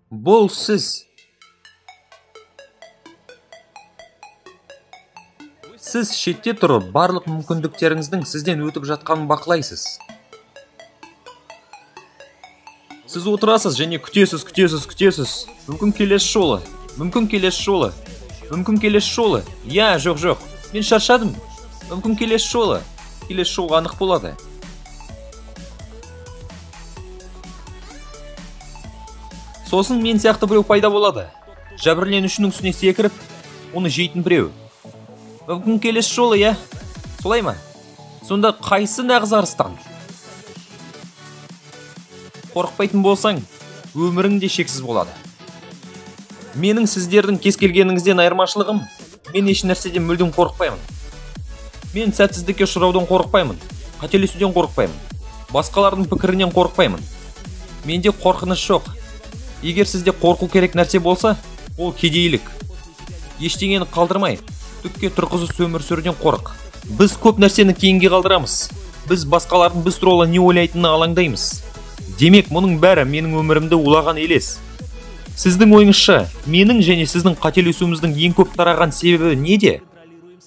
Бұл сіз. Сіз шетте тұрып, барлық мүмкіндіктеріңіздің сізден өтіп жатқанын бақылайсыз. Сіз отырасыз және күтесіз. Мүмкін келесі жолы. Я, жоқ. Мен шаршадым. Мүмкін келесі жолы анық болады. Сосын мен сияқты біреу пайда болады. Жәбірленушінің үстіне секіріп, оны жейтін біреу. Мүмкін келесі жолы, я? Солай ма? Сонда қайсы нағыз арыстан? Қорықпайтын болсаң, өмірің де шексіз болады. Менің сіздердің кез келгеніңізден айырмашылығым, мен еш нәрседен мүлдем қорықпаймын. Мен сәтсіздікке ұшыраудан қорықпаймын, қателесуден қорықпаймын, басқалардың пікірінен қорықпаймын. Менде қорқыныш жоқ. Егер сізде қорқу керек нәрсе болса, ол кедейлік. Ештеңені қалдырмай, түкке тұрғызып өмір сүруден қорық. Біз көп нәрсені кейінге қалдырамыз. Біз басқалардың біз туралы не ойлайтынына алаңдаймыз. Демек, мұның бәрі менің өмірімді улаған елес. Сіздің ойыңызша, менің және сіздің қателесуіміздің ең көп тараған себебі неде?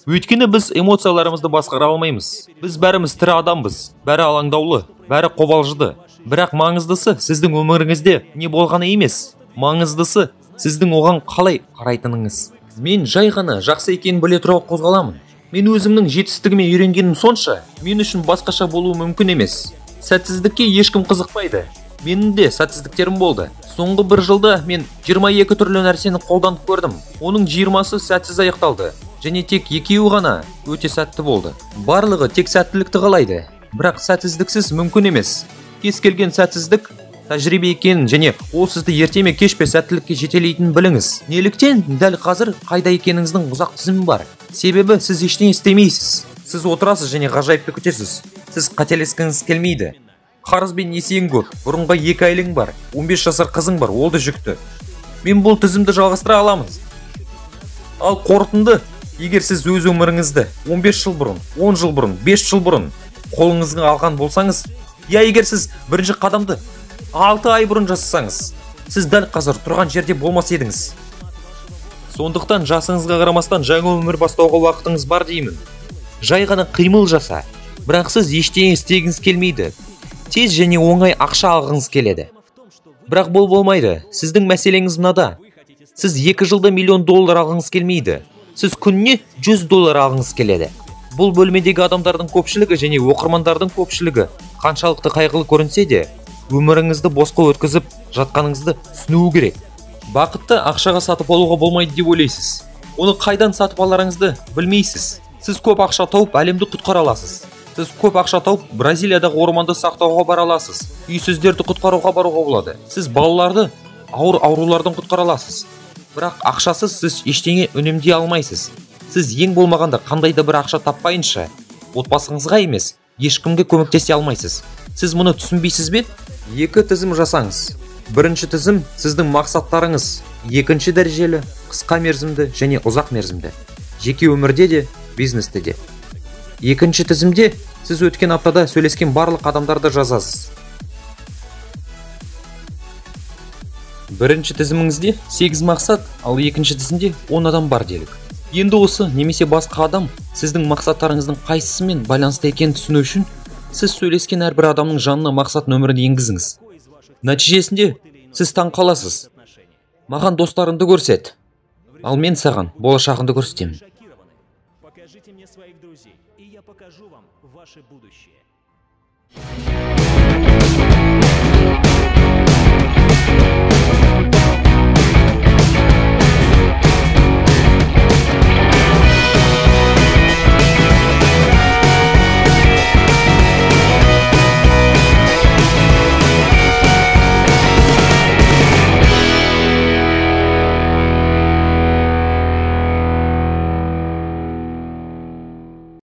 Өйткені біз эмоцияларымызды басқара алмаймыз. Біз бәріміз тірі адамбыз, бәрі алаңдаулы, бәрі қобалжыды. Бірақ маңыздысы сіздің өміріңізде не болғаны емес. Маңыздысы сіздің оған қалай қарайтыныңыз. Мен жай ғана жақсы екенін біле тұра қозғаламын. Мен өзімнің жетістігіме үйренгенім сонша, мен үшін басқаша болуы мүмкін емес. Сәтсіздікке ешкім қызықпайды. Менің де сәтсіздіктерім болды. Соңғы бір жылда мен 22 түрлі нәрсені қолданып көрдім. Оның 20-сы сәтсіз аяқталды. Және тек 2-і ғана өте сәтті болды. Барлығы тек сәттілікті қалайды. Бірақ сәтсіздіксіз мүмкін емес. Кез келген сәтсіздік тәжірибе екенін және ол сізді ерте ме кеш пе сәттілікке жетелейтінін біліңіз. Неліктен дәл қазір қайда екеніңіздің ұзақ тізімі бар. Себебі сіз ештеңе істемейсіз. Сіз отырасыз және ғажайыпты күтесіз. Сіз қателескіңіз келмейді. Қарыз бен несиең көп, бұрынға 2 айлың бар, 15 жасар қызың бар, ол да жүкті. Мен бұл тізімді жалғастыра аламыз. Ал қорытынды, егер сіз өз өміріңізді 15 жыл бұрын, 10 жыл бұрын, 5 жыл бұрын қолыңызға алған болсаңыз, я егер сіз бірінші қадамды 6 ай бұрын жасасаңыз, сіз дәл қазір тұрған жерде болмас едіңіз. Сондықтан жасыңызға қарамастан жаңа өмір бастауға уақытыңыз бар деймін. Жай ғана қимыл жаса, бірақ сіз ештеңе істегіңіз келмейді. Тез және оңай ақша алғыңыз келеді. Бірақ бұл болмайды. Сіздің мәселеңіз мынада. Сіз 2 жылда $1 миллион алғыңыз келмейді. Сіз күніне $100 алғыңыз келеді. Бұл бөлмедегі адамдардың көпшілігі және оқырмандардың көпшілігі қаншалықты қайғылы көрінсе де, өміріңізді босқа өткізіп жатқаныңызды түсінуі керек. Бақытты ақшаға сатып алуға болмайды деп ойлайсыз. Оны қайдан сатып аларыңызды білмейсіз. Сіз көп ақша тауып әлемді құтқара аласыз. Сіз көп ақша тауып Бразилиядағы орманды сақтауға бара аласыз. Үйсіздерді құтқаруға баруға болады. Сіз балаларды ауыр аурулардан құтқара аласыз. Бірақ ақшасыз сіз ештеңе үнемдей алмайсыз. Сіз ең болмағанда қандай да бір ақша таппайынша, отбасыңызға емес, ешкімге көмектесе алмайсыз. Сіз мұны түсінбейсіз бе? 2 тізім жасаңыз. Бірінші тізім сіздің мақсаттарыңыз, екінші дәрежелі, қысқа мерзімді және ұзақ мерзімді. Жеке өмірде де, бизнесте де. Екінші тізімде сіз өткен аптада сөйлескен барлық адамдарды жазасыз. Бірінші тізіміңізде 8 мақсат, ал екінші тізімде 10 адам бар делік. Енді осы немесе басқа адам сіздің мақсаттарыңыздың қайсысымен байланысты екенін түсіну үшін сіз сөйлескен әрбір адамның жанына мақсат нөмірін енгізіңіз. Нәтижесінде сіз таң қаласыз. Маған достарымды көрсет, ал мен саған болашағыңды көрсетемін. Покажите мне своих друзей, и я покажу вам ваше будущее.